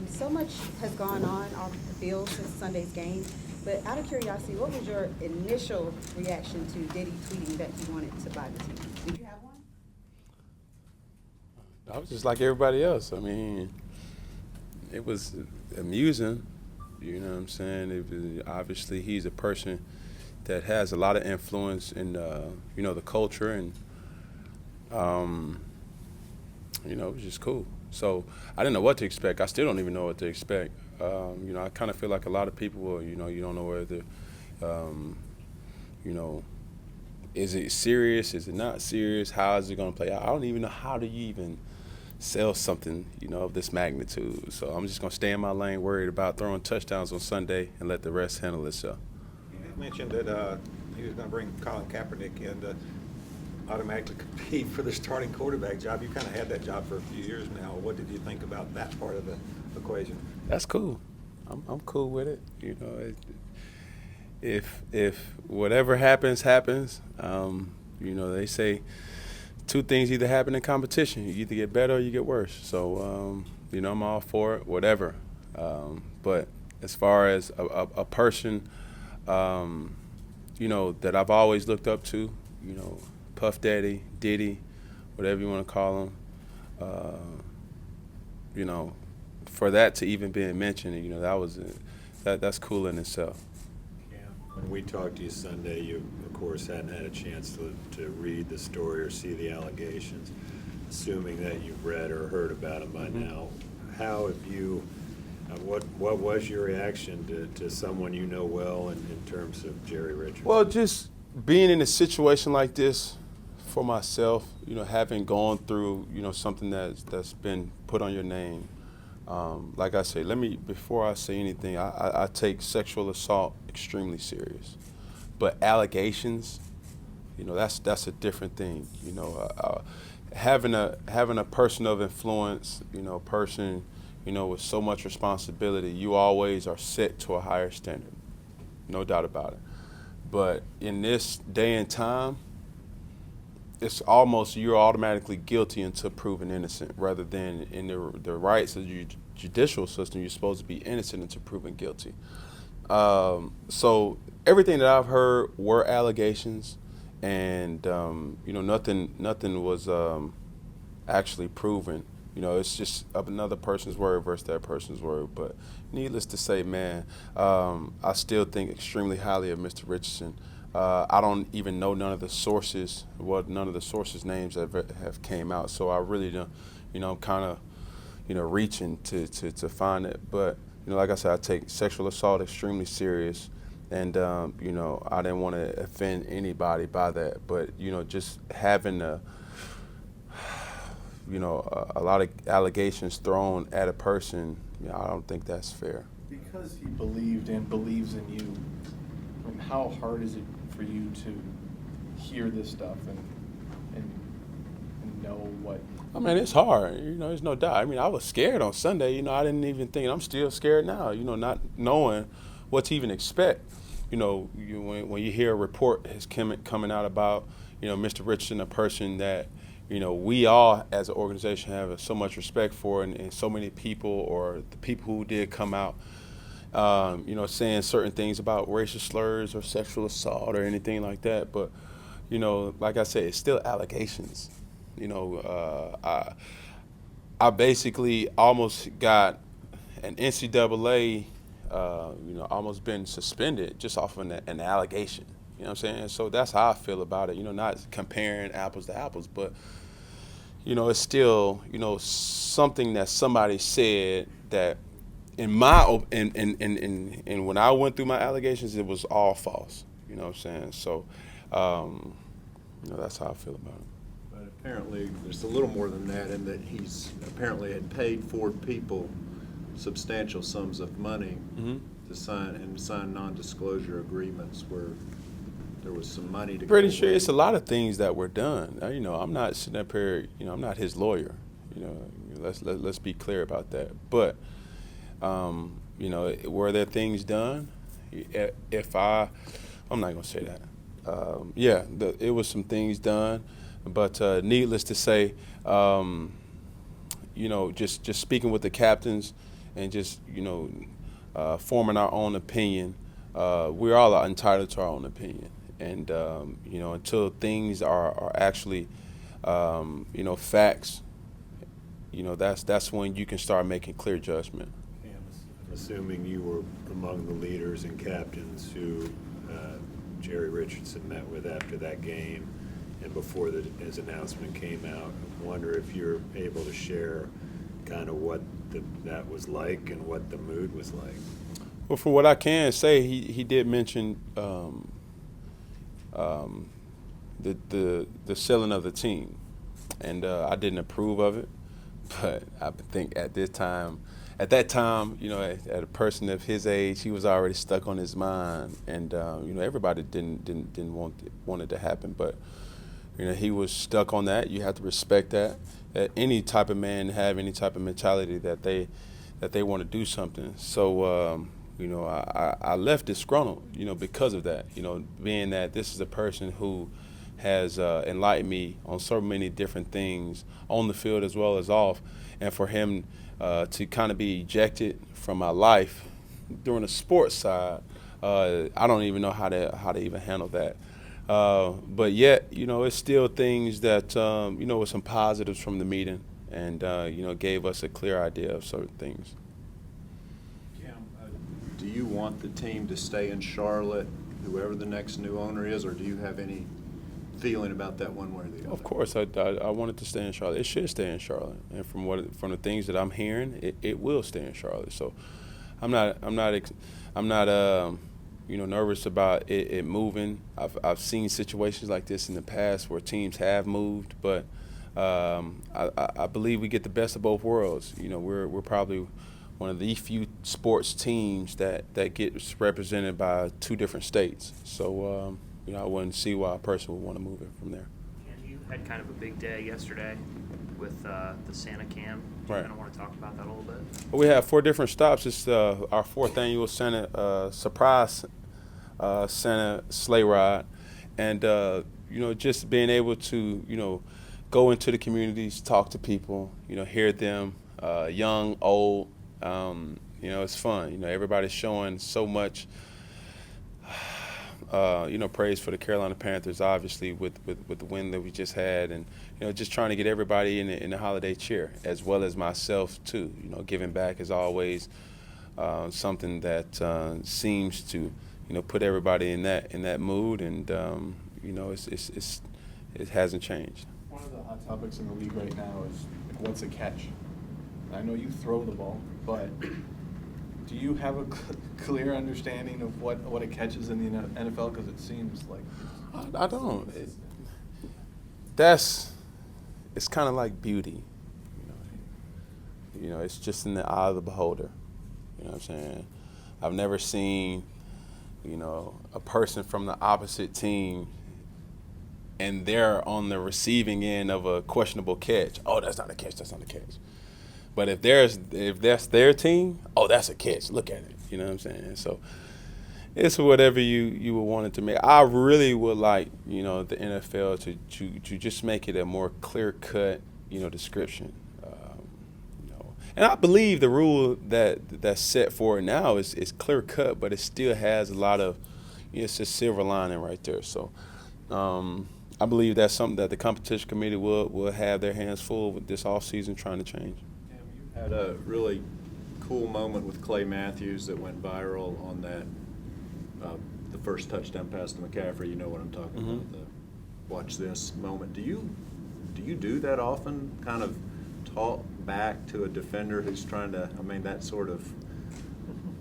So much has gone on off the field since Sunday's game, but out of curiosity, what was your initial reaction to Diddy tweeting that he wanted to buy the team? Did you have one? I was just like everybody else. I mean, it was amusing. You know what I'm saying? Obviously, he's a person that has a lot of influence in, the culture, and it was just cool. So I didn't know what to expect. I still don't even know what to expect. I kind of feel like a lot of people will, you don't know whether, um, you know, is it serious? Is it not serious? How is it going to play out? I don't even know how do you even sell something, of this magnitude. So I'm just going to stay in my lane, worried about throwing touchdowns on Sunday, and let the rest handle itself. You mentioned that he was going to bring Colin Kaepernick in to automatically compete for the starting quarterback job. You kind of had that job for a few years now. What did you think about that part of the equation? That's cool. I'm cool with it. If whatever happens, they say two things either happen in competition. You either get better or you get worse. So, I'm all for it, whatever. But as far as a person, that I've always looked up to, Puff Daddy, Diddy, whatever you want to call him, for that to even be mentioned, that's cool in itself. When we talked to you Sunday, you, of course, hadn't had a chance to read the story or see the allegations. Assuming that you've read or heard about them by now, how have you, what was your reaction to someone you know well in terms of Jerry Richardson? Well, just being in a situation like this for myself, having gone through, something that's been put on your name. Like I say, before I say anything, I take sexual assault extremely serious. But allegations, that's a different thing. Having a person of influence, person, with so much responsibility, you always are set to a higher standard. No doubt about it. But in this day and time, it's almost you're automatically guilty until proven innocent, rather than in the rights of the judicial system, you're supposed to be innocent until proven guilty. So everything that I've heard were allegations, and nothing was actually proven. It's just another person's word versus that person's word. But needless to say, man, I still think extremely highly of Mr. Richardson. I don't even know none of the sources names that have came out. So I really don't, I'm kind of, reaching to find it. But, like I said, I take sexual assault extremely serious. And, I didn't want to offend anybody by that. But, just having a lot of allegations thrown at a person, I don't think that's fair. Because he believed and believes in you, how hard is it for you to hear this stuff and know what? I mean, it's hard. There's no doubt. I mean, I was scared on Sunday. I didn't even think. I'm still scared now. Not knowing what to even expect. When you hear a report is coming out about Mr. Richardson, a person that we all as an organization have so much respect for, and so many people, or the people who did come out, saying certain things about racial slurs or sexual assault or anything like that. But, like I said, it's still allegations. I basically almost got an NCAA, almost been suspended just off of an allegation. You know what I'm saying? So that's how I feel about it. Not comparing apples to apples, but, it's still, something that somebody said that in my and when I went through my allegations, it was all false. You know what I'm saying? So, that's how I feel about it. But apparently there's a little more than that, in that he's apparently had paid 4 people substantial sums of money to sign non-disclosure agreements where there was some money to Pretty go sure away. it's a lot of things that were done. I'm not sitting up here, I'm not his lawyer. Let's be clear about that. But, were there things done? I'm not gonna say that. It was some things done, but needless to say, just speaking with the captains and just forming our own opinion. We're all entitled to our own opinion, and until things are actually facts, that's when you can start making clear judgment. I'm assuming you were among the leaders and captains who Jerry Richardson met with after that game and before his announcement came out. I wonder if you're able to share kind of what that was like and what the mood was like. Well, from what I can say, he did mention the selling of the team, and I didn't approve of it. But I think at that time, at a person of his age, he was already stuck on his mind, and everybody didn't want it to happen. But he was stuck on that. You have to respect that. That any type of man have any type of mentality that they want to do something. So I left disgruntled, because of that. Being that this is a person who has enlightened me on so many different things on the field as well as off, and for him to kind of be ejected from my life during the sports side, I don't even know how to even handle that. But yet, it's still things that with some positives from the meeting, and gave us a clear idea of certain things. Do you want the team to stay in Charlotte, whoever the next new owner is, or do you have any feeling about that one way or the other? Of course, I want it to stay in Charlotte. It should stay in Charlotte, and from the things that I'm hearing, it will stay in Charlotte. So, I'm not nervous about it moving. I've seen situations like this in the past where teams have moved, but I believe we get the best of both worlds. We're probably one of the few sports teams that gets represented by two different states. So, I wouldn't see why a person would want to move it from there. And you had kind of a big day yesterday with the Santa Cam. Do you Right. kind of want to talk about that a little bit? Well, we have 4 different stops. It's our 4th annual Santa surprise Santa sleigh ride, and just being able to go into the communities, talk to people, hear them, young, old. It's fun. Everybody's showing so much, praise for the Carolina Panthers, obviously, with the win that we just had, and just trying to get everybody in the holiday cheer, as well as myself too. Giving back is always something that seems to put everybody in that mood, and it hasn't changed. One of the hot topics in the league right now is what's a catch? I know you throw the ball, but do you have a clear understanding of what a catch is in the NFL? Because it seems like I don't. It's kind of like beauty. It's just in the eye of the beholder. You know what I'm saying? I've never seen, a person from the opposite team and they're on the receiving end of a questionable catch. Oh, that's not a catch. That's not a catch. But if that's their team, oh, that's a catch. Look at it. You know what I'm saying? So it's whatever you would want it to make. I really would like, the NFL to just make it a more clear-cut, description. And I believe the rule that's set for it now is clear-cut, but it still has a lot of, it's a silver lining right there. So I believe that's something that the competition committee will have their hands full with this offseason trying to change. You had a really cool moment with Clay Matthews that went viral on that, the first touchdown pass to McCaffrey. You know what I'm talking about, the watch this moment. Do you do that often, kind of talk back to a defender who's trying to, that sort of,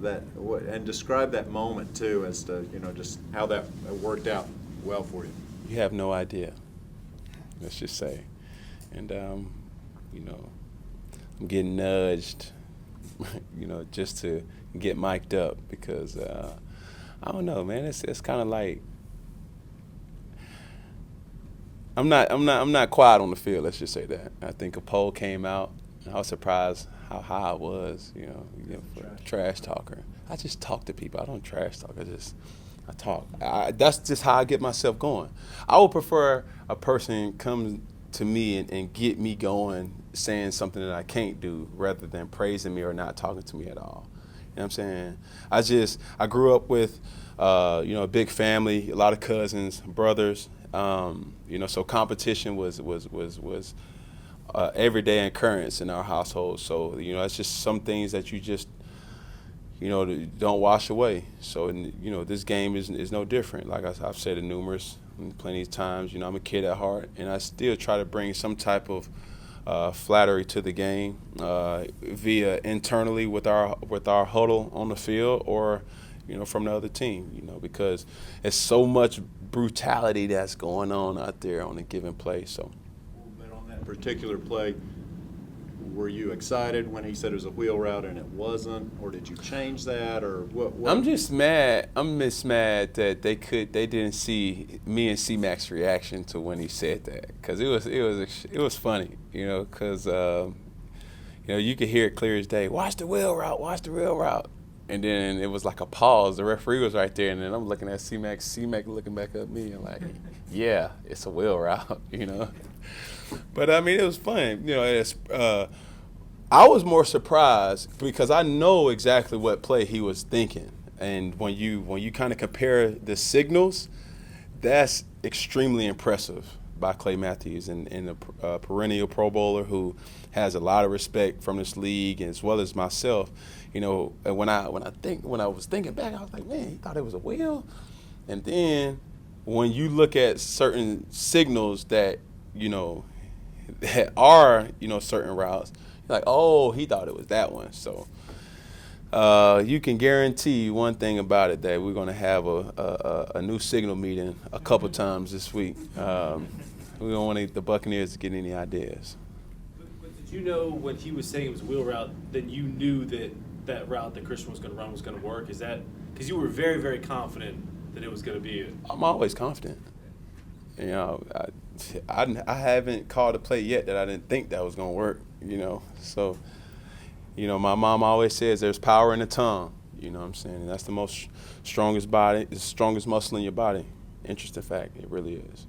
and describe that moment too as to, just how that worked out well for you? You have no idea, let's just say. And, I'm getting nudged, just to get mic'd up because, I don't know, man, it's kind of like, I'm not quiet on the field, let's just say that. I think a poll came out, and I was surprised how high I was, for a trash talker. I just talk to people. I don't trash talk. I talk. That's just how I get myself going. I would prefer a person comes to me and get me going, saying something that I can't do rather than praising me or not talking to me at all. You know what I'm saying? I grew up with, a big family, a lot of cousins, brothers. So competition was everyday occurrence in our household. So, it's just some things that you just, don't wash away. So, this game is no different. Like I've said it plenty of times, I'm a kid at heart, and I still try to bring some type of flattery to the game via internally with our huddle on the field or, from the other team, because it's so much brutality that's going on out there on a given play. So, But on that particular play, were you excited when he said it was a wheel route and it wasn't, or did you change that, or what? I'm just mad. I'm just mad that they didn't see me and C-Mac's reaction to when he said that, because it was funny, because you could hear it clear as day. Watch the wheel route. And then it was like a pause. The referee was right there, and then I'm looking at C-Mac looking back at me and like, yeah, it's a wheel route, But I mean, it was fun. I was more surprised because I know exactly what play he was thinking, and when you kind of compare the signals, that's extremely impressive by Clay Matthews, and a perennial Pro Bowler who has a lot of respect from this league as well as myself. And when I was thinking back, I was like, man, he thought it was a wheel. And then when you look at certain signals that that are certain routes, you're like, oh, he thought it was that one. So you can guarantee one thing about it, that we're going to have a new signal meeting a couple times this week. We don't want the Buccaneers to get any ideas. But did you know when he was saying it was a wheel route, then you knew that route that Christian was going to run was going to work? Is that because you were very, very confident that it was going to be it? I'm always confident. I haven't called a play yet that I didn't think that was going to work, So, my mom always says there's power in the tongue, you know what I'm saying? And that's the strongest muscle in your body. Interesting fact, it really is.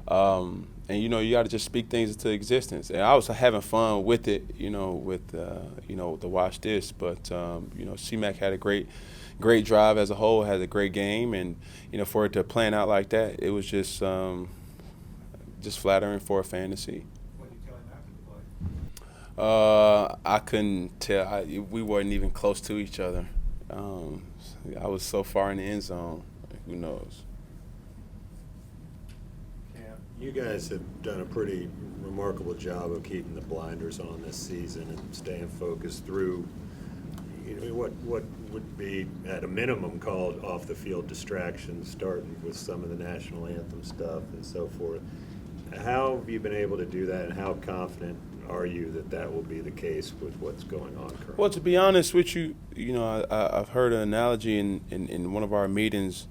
And you got to just speak things into existence. And I was having fun with it, with the watch this. But C-Mac had a great drive as a whole, had a great game, and for it to plan out like that, it was just flattering for a fan to see. What did you tell him after the play? I couldn't tell. We weren't even close to each other. I was so far in the end zone. Who knows? You guys have done a pretty remarkable job of keeping the blinders on this season and staying focused through what would be at a minimum called off-the-field distractions, starting with some of the national anthem stuff and so forth. How have you been able to do that, and how confident are you that will be the case with what's going on currently? Well, to be honest with you, I've heard an analogy in one of our meetings.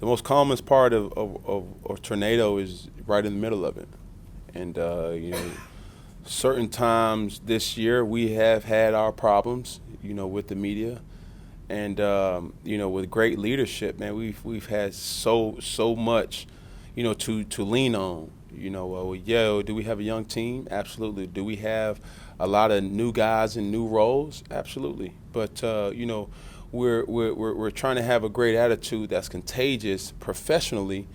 The most calmest part of a tornado is right in the middle of it. And, certain times this year we have had our problems, with the media. And, with great leadership, man, we've had so much, to lean on. Do we have a young team? Absolutely. Do we have a lot of new guys in new roles? Absolutely. But, we're trying to have a great attitude that's contagious professionally,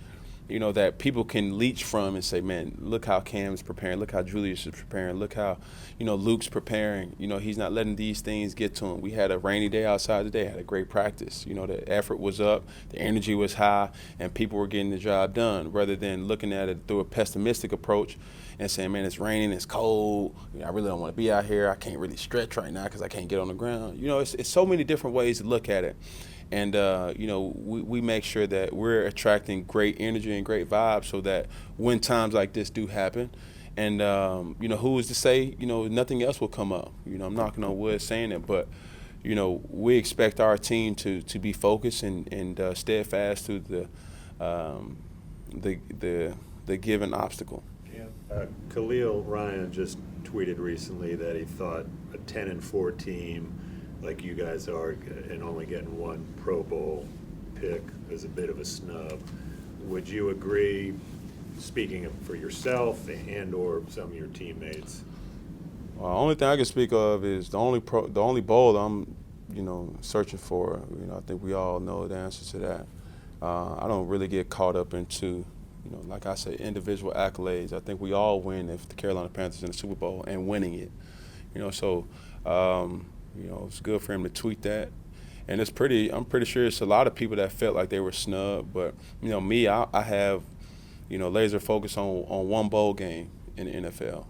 that people can leech from and say, man, look how Cam's preparing, look how Julius is preparing, look how, Luke's preparing. He's not letting these things get to him. We had a rainy day outside today, had a great practice. The effort was up, the energy was high, and people were getting the job done, rather than looking at it through a pessimistic approach and saying, man, it's raining, it's cold, I really don't want to be out here, I can't really stretch right now because I can't get on the ground. It's so many different ways to look at it. And, we make sure that we're attracting great energy and great vibes so that when times like this do happen, and, who is to say, nothing else will come up. I'm knocking on wood saying it, but, we expect our team to be focused and steadfast through the given obstacle. Khalil Ryan just tweeted recently that he thought a 10-4 team like you guys are and only getting one Pro Bowl pick is a bit of a snub. Would you agree speaking for yourself and/or some of your teammates? Only thing I can speak of is the only bowl I'm, searching for. I think we all know the answer to that. I don't really get caught up into, like I say, individual accolades. I think we all win if the Carolina Panthers in the Super Bowl and winning it. It's good for him to tweet that. And I'm pretty sure it's a lot of people that felt like they were snubbed. But, me, I have, laser focus on one bowl game in the NFL.